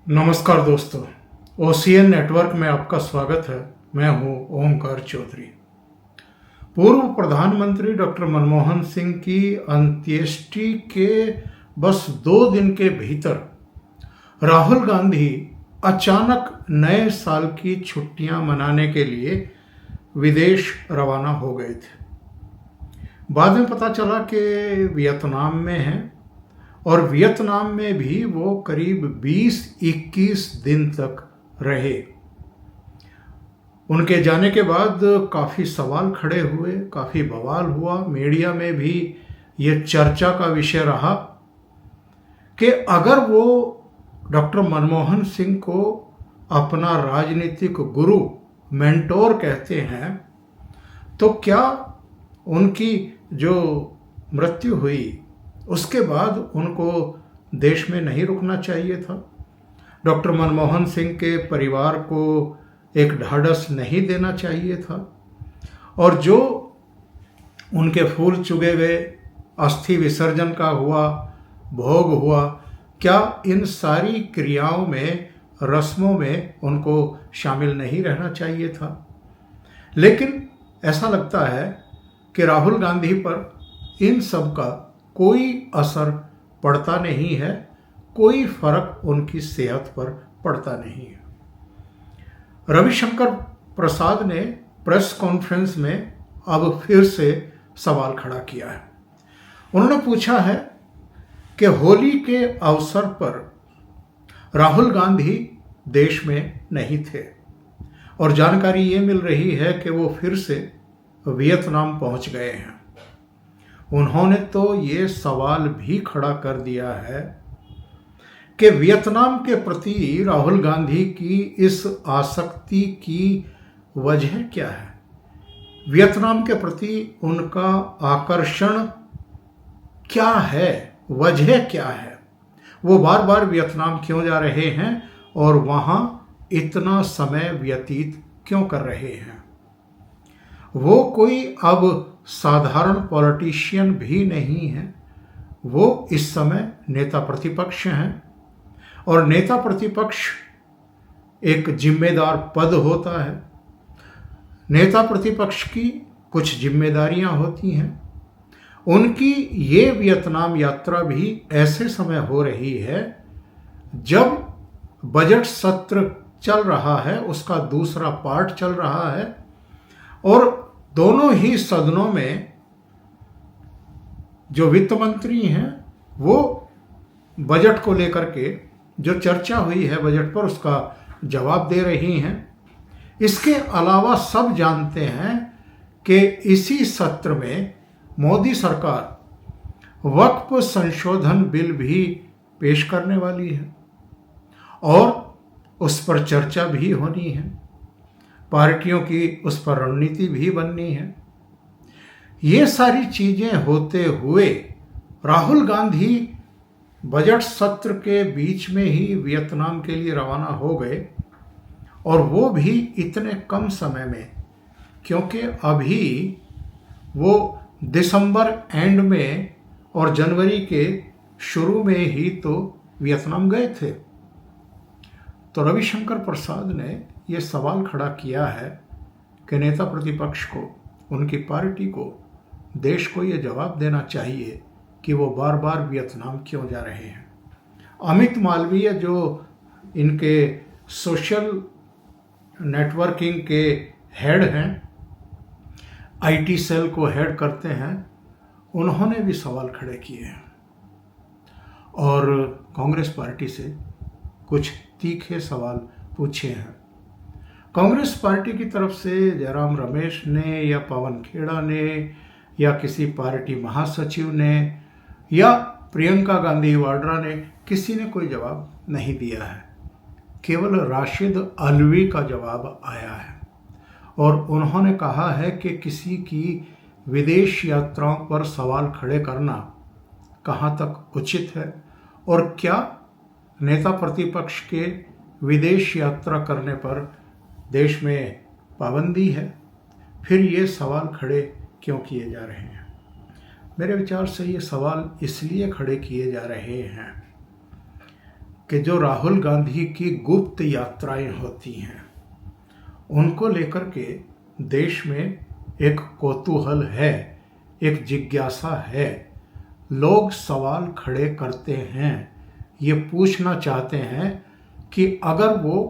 नमस्कार दोस्तों, OCN network में आपका स्वागत है। मैं हूं ओमकार चौधरी। पूर्व प्रधानमंत्री डॉक्टर मनमोहन सिंह की अंत्येष्टि के बस 2 दिन के भीतर राहुल गांधी अचानक नए साल की छुट्टियां मनाने के लिए विदेश रवाना हो गए थे। बाद में पता चला कि वियतनाम में हैं और वियतनाम में भी वो करीब 20-21 दिन तक रहे। उनके जाने के बाद काफ़ी सवाल खड़े हुए, काफ़ी बवाल हुआ। मीडिया में भी ये चर्चा का विषय रहा कि अगर वो डॉक्टर मनमोहन सिंह को अपना राजनीतिक गुरु, मेंटोर कहते हैं, तो क्या उनकी जो मृत्यु हुई उसके बाद उनको देश में नहीं रुकना चाहिए था? डॉक्टर मनमोहन सिंह के परिवार को एक ढाढ़स नहीं देना चाहिए था? और जो उनके फूल चुगे गए, अस्थि विसर्जन का हुआ, भोग हुआ, क्या इन सारी क्रियाओं में, रस्मों में उनको शामिल नहीं रहना चाहिए था? लेकिन ऐसा लगता है कि राहुल गांधी पर इन सब का कोई असर पड़ता नहीं है, कोई फर्क उनकी सेहत पर पड़ता नहीं है। रविशंकर प्रसाद ने प्रेस कॉन्फ्रेंस में अब फिर से सवाल खड़ा किया है। उन्होंने पूछा है कि होली के अवसर पर राहुल गांधी देश में नहीं थे और जानकारी ये मिल रही है कि वो फिर से वियतनाम पहुंच गए हैं। उन्होंने तो ये सवाल भी खड़ा कर दिया है कि वियतनाम के प्रति राहुल गांधी की इस आसक्ति की वजह क्या है? वियतनाम के प्रति उनका आकर्षण क्या है? वजह क्या है? वो बार बार वियतनाम क्यों जा रहे हैं और वहाँ इतना समय व्यतीत क्यों कर रहे हैं? वो कोई अब साधारण पॉलिटिशियन भी नहीं है, वो इस समय नेता प्रतिपक्ष हैं और नेता प्रतिपक्ष एक जिम्मेदार पद होता है। नेता प्रतिपक्ष की कुछ जिम्मेदारियां होती हैं। उनकी ये वियतनाम यात्रा भी ऐसे समय हो रही है जब बजट सत्र चल रहा है, उसका दूसरा पार्ट चल रहा है और दोनों ही सदनों में जो वित्त मंत्री हैं वो बजट को लेकर के जो चर्चा हुई है बजट पर, उसका जवाब दे रही हैं। इसके अलावा सब जानते हैं कि इसी सत्र में मोदी सरकार वक्फ संशोधन बिल भी पेश करने वाली है और उस पर चर्चा भी होनी है। पार्टियों की उस पर रणनीति भी बननी है। ये सारी चीजें होते हुए राहुल गांधी बजट सत्र के बीच में ही वियतनाम के लिए रवाना हो गए और वो भी इतने कम समय में, क्योंकि अभी वो दिसंबर एंड में और जनवरी के शुरू में ही तो वियतनाम गए थे। तो रविशंकर प्रसाद ने ये सवाल खड़ा किया है कि नेता प्रतिपक्ष को, उनकी पार्टी को, देश को ये जवाब देना चाहिए कि वो बार बार वियतनाम क्यों जा रहे हैं। अमित मालवीय जो इनके सोशल नेटवर्किंग के हेड हैं, आईटी सेल को हेड करते हैं, उन्होंने भी सवाल खड़े किए हैं और कांग्रेस पार्टी से कुछ तीखे सवाल पूछे हैं। कांग्रेस पार्टी की तरफ से जयराम रमेश ने या पवन खेड़ा ने या किसी पार्टी महासचिव ने या प्रियंका गांधी वाड्रा ने, किसी ने कोई जवाब नहीं दिया है। केवल राशिद अलवी का जवाब आया है और उन्होंने कहा है कि किसी की विदेश यात्राओं पर सवाल खड़े करना कहाँ तक उचित है और क्या नेता प्रतिपक्ष के विदेश यात्रा करने पर देश में पाबंदी है, फिर ये सवाल खड़े क्यों किए जा रहे हैं? मेरे विचार से ये सवाल इसलिए खड़े किए जा रहे हैं कि जो राहुल गांधी की गुप्त यात्राएं होती हैं उनको लेकर के देश में एक कौतूहल है, एक जिज्ञासा है। लोग सवाल खड़े करते हैं, ये पूछना चाहते हैं कि अगर वो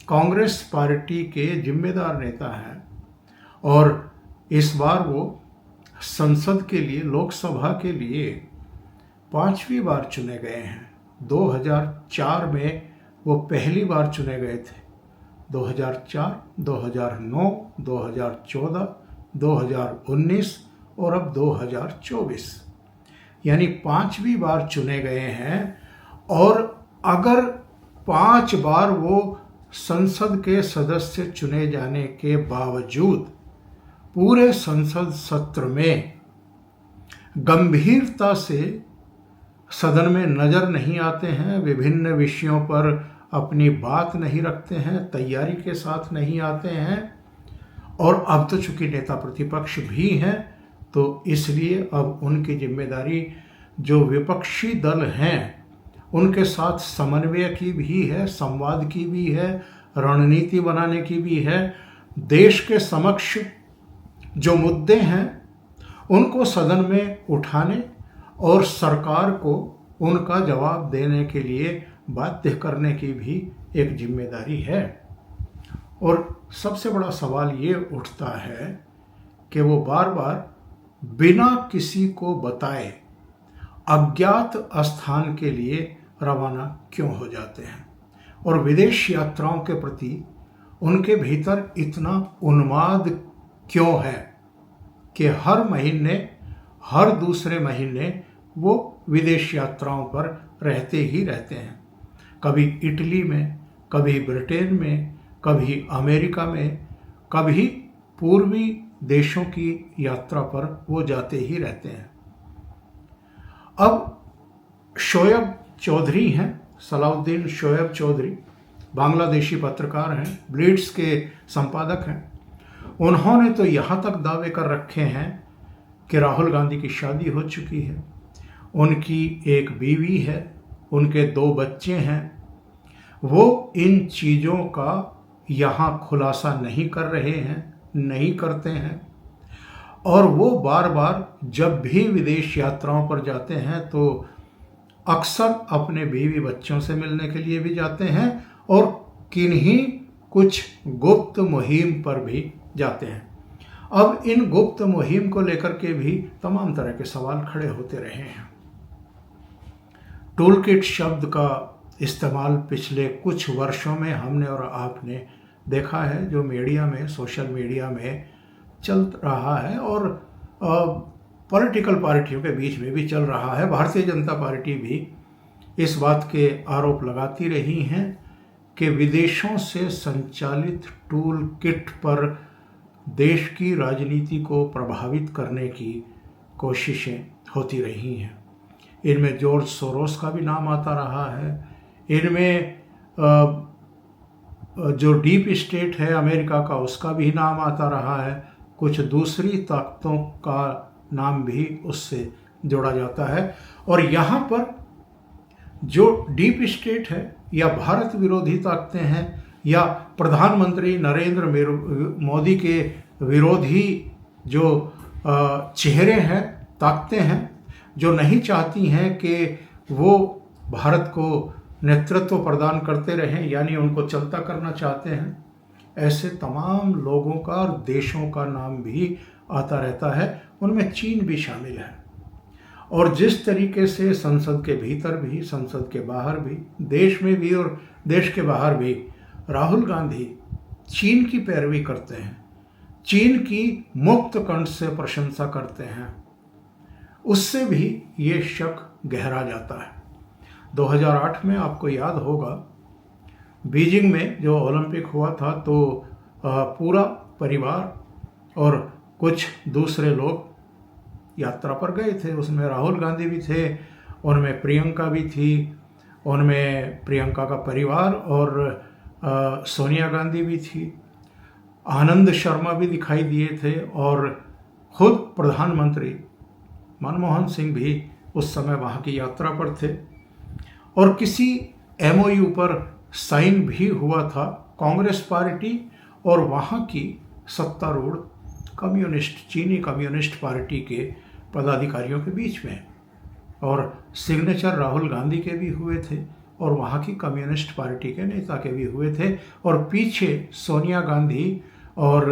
कांग्रेस पार्टी के जिम्मेदार नेता हैं और इस बार वो संसद के लिए, लोकसभा के लिए 5वीं बार चुने गए हैं। 2004 में वो पहली बार चुने गए थे, 2004, 2009, 2014, 2019 और अब 2024, यानी 5वीं बार चुने गए हैं। और अगर 5 बार वो संसद के सदस्य चुने जाने के बावजूद पूरे संसद सत्र में गंभीरता से सदन में नजर नहीं आते हैं, विभिन्न विषयों पर अपनी बात नहीं रखते हैं, तैयारी के साथ नहीं आते हैं, और अब तो चूंकि नेता प्रतिपक्ष भी हैं तो इसलिए अब उनकी जिम्मेदारी जो विपक्षी दल हैं उनके साथ समन्वय की भी है, संवाद की भी है, रणनीति बनाने की भी है। देश के समक्ष जो मुद्दे हैं उनको सदन में उठाने और सरकार को उनका जवाब देने के लिए बाध्य करने की भी एक जिम्मेदारी है। और सबसे बड़ा सवाल ये उठता है कि वो बार बार बिना किसी को बताए अज्ञात स्थान के लिए रवाना क्यों हो जाते हैं, और विदेश यात्राओं के प्रति उनके भीतर इतना उन्माद क्यों है कि हर महीने, हर दूसरे महीने वो विदेश यात्राओं पर रहते ही रहते हैं। कभी इटली में, कभी ब्रिटेन में, कभी अमेरिका में, कभी पूर्वी देशों की यात्रा पर वो जाते ही रहते हैं। अब शोएब चौधरी हैं, सलाउद्दीन शोएब चौधरी, बांग्लादेशी पत्रकार हैं, ब्लिट्स के संपादक हैं। उन्होंने तो यहाँ तक दावे कर रखे हैं कि राहुल गांधी की शादी हो चुकी है, उनकी एक बीवी है, उनके 2 बच्चे हैं। वो इन चीज़ों का यहाँ खुलासा नहीं कर रहे हैं, नहीं करते हैं। और वो बार बार जब भी विदेश यात्राओं पर जाते हैं तो अक्सर अपने बीवी बच्चों से मिलने के लिए भी जाते हैं और किन्हीं कुछ गुप्त मुहिम पर भी जाते हैं। अब इन गुप्त मुहिम को लेकर के भी तमाम तरह के सवाल खड़े होते रहे हैं। टूल किट शब्द का इस्तेमाल पिछले कुछ वर्षों में हमने और आपने देखा है, जो मीडिया में, सोशल मीडिया में चल रहा है और पॉलिटिकल पार्टियों के बीच में भी चल रहा है। भारतीय जनता पार्टी भी इस बात के आरोप लगाती रही हैं कि विदेशों से संचालित टूल किट पर देश की राजनीति को प्रभावित करने की कोशिशें होती रही हैं। इनमें जॉर्ज सोरोस का भी नाम आता रहा है, इनमें जो डीप स्टेट है अमेरिका का उसका भी नाम आता रहा है, कुछ दूसरी ताकतों का नाम भी उससे जोड़ा जाता है। और यहाँ पर जो डीप स्टेट है या भारत विरोधी ताकतें हैं या प्रधानमंत्री नरेंद्र मोदी के विरोधी जो चेहरे हैं, ताकतें हैं, जो नहीं चाहती हैं कि वो भारत को नेतृत्व प्रदान करते रहें, यानी उनको चलता करना चाहते हैं, ऐसे तमाम लोगों का और देशों का नाम भी आता रहता है। उनमें चीन भी शामिल है। और जिस तरीके से संसद के भीतर भी, संसद के बाहर भी, देश में भी और देश के बाहर भी राहुल गांधी चीन की पैरवी करते हैं, चीन की मुक्त कंठ से प्रशंसा करते हैं, उससे भी ये शक गहरा जाता है। 2008 में आपको याद होगा बीजिंग में जो ओलंपिक हुआ था तो पूरा परिवार और कुछ दूसरे लोग यात्रा पर गए थे। उसमें राहुल गांधी भी थे, उनमें प्रियंका भी थी, उनमें प्रियंका का परिवार और सोनिया गांधी भी थी, आनंद शर्मा भी दिखाई दिए थे और खुद प्रधानमंत्री मनमोहन सिंह भी उस समय वहाँ की यात्रा पर थे। और किसी MOU पर साइन भी हुआ था कांग्रेस पार्टी और वहाँ की सत्तारूढ़ चीनी कम्युनिस्ट पार्टी के पदाधिकारियों के बीच में, और सिग्नेचर राहुल गांधी के भी हुए थे और वहाँ की कम्युनिस्ट पार्टी के नेता के भी हुए थे, और पीछे सोनिया गांधी और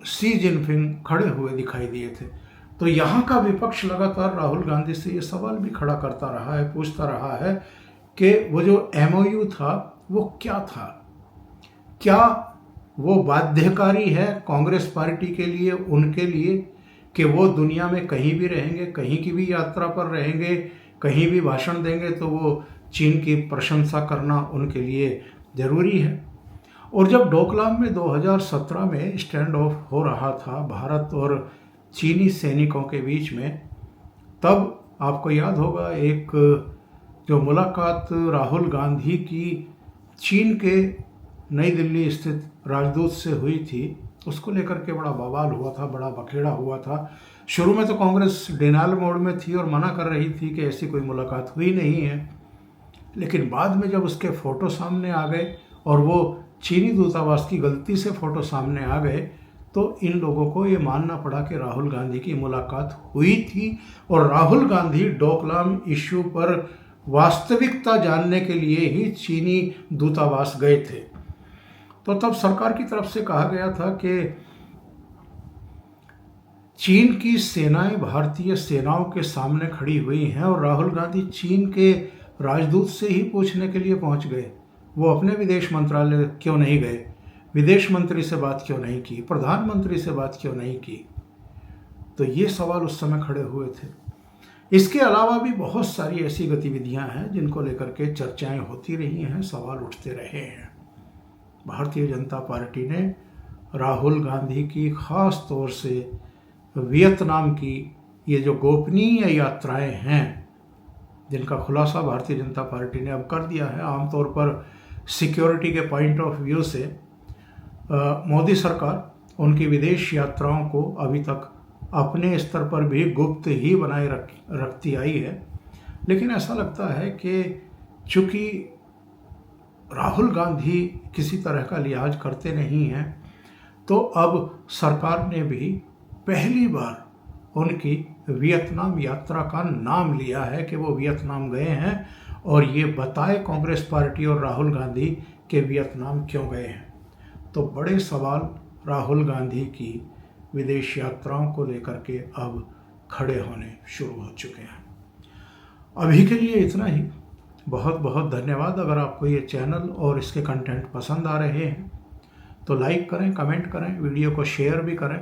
शी जिनपिंग खड़े हुए दिखाई दिए थे। तो यहाँ का विपक्ष लगातार राहुल गांधी से ये सवाल भी खड़ा करता रहा है, पूछता रहा है कि वो जो MOU था वो क्या था, क्या वो बाध्यकारी है कांग्रेस पार्टी के लिए, उनके लिए, कि वो दुनिया में कहीं भी रहेंगे, कहीं की भी यात्रा पर रहेंगे, कहीं भी भाषण देंगे तो वो चीन की प्रशंसा करना उनके लिए ज़रूरी है। और जब डोकलाम में 2017 में स्टैंड ऑफ हो रहा था भारत और चीनी सैनिकों के बीच में, तब आपको याद होगा एक जो मुलाकात राहुल गांधी की चीन के नई दिल्ली स्थित राजदूत से हुई थी, उसको लेकर के बड़ा बवाल हुआ था, बड़ा बखेड़ा हुआ था। शुरू में तो कांग्रेस डिनायल मोड में थी और मना कर रही थी कि ऐसी कोई मुलाकात हुई नहीं है, लेकिन बाद में जब उसके फ़ोटो सामने आ गए और वो चीनी दूतावास की गलती से फ़ोटो सामने आ गए, तो इन लोगों को ये मानना पड़ा कि राहुल गांधी की मुलाकात हुई थी और राहुल गांधी डोकलाम इश्यू पर वास्तविकता जानने के लिए ही चीनी दूतावास गए थे। तो तब सरकार की तरफ से कहा गया था कि चीन की सेनाएं भारतीय सेनाओं के सामने खड़ी हुई हैं और राहुल गांधी चीन के राजदूत से ही पूछने के लिए पहुंच गए, वो अपने विदेश मंत्रालय क्यों नहीं गए, विदेश मंत्री से बात क्यों नहीं की, प्रधानमंत्री से बात क्यों नहीं की। तो ये सवाल उस समय खड़े हुए थे। इसके अलावा भी बहुत सारी ऐसी गतिविधियां हैं जिनको लेकर के चर्चाएं होती रही हैं, सवाल उठते रहे हैं। भारतीय जनता पार्टी ने राहुल गांधी की खास तौर से वियतनाम की ये जो गोपनीय यात्राएं हैं, जिनका खुलासा भारतीय जनता पार्टी ने अब कर दिया है, आमतौर पर सिक्योरिटी के पॉइंट ऑफ व्यू से मोदी सरकार उनकी विदेश यात्राओं को अभी तक अपने स्तर पर भी गुप्त ही बनाए रखती आई है। लेकिन ऐसा लगता है कि चूंकि राहुल गांधी किसी तरह का लिहाज करते नहीं हैं, तो अब सरकार ने भी पहली बार उनकी वियतनाम यात्रा का नाम लिया है कि वो वियतनाम गए हैं, और ये बताए कांग्रेस पार्टी और राहुल गांधी के वियतनाम क्यों गए हैं। तो बड़े सवाल राहुल गांधी की विदेश यात्राओं को लेकर के अब खड़े होने शुरू हो चुके हैं। अभी के लिए इतना ही। बहुत बहुत धन्यवाद। अगर आपको ये चैनल और इसके कंटेंट पसंद आ रहे हैं तो लाइक करें, कमेंट करें, वीडियो को शेयर भी करें।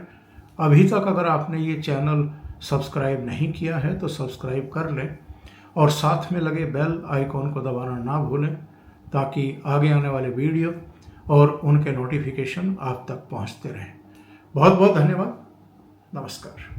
अभी तक अगर आपने ये चैनल सब्सक्राइब नहीं किया है तो सब्सक्राइब कर लें और साथ में लगे बेल आइकॉन को दबाना ना भूलें, ताकि आगे आने वाले वीडियो और उनके नोटिफिकेशन आप तक पहुंचते रहें। बहुत बहुत धन्यवाद। नमस्कार।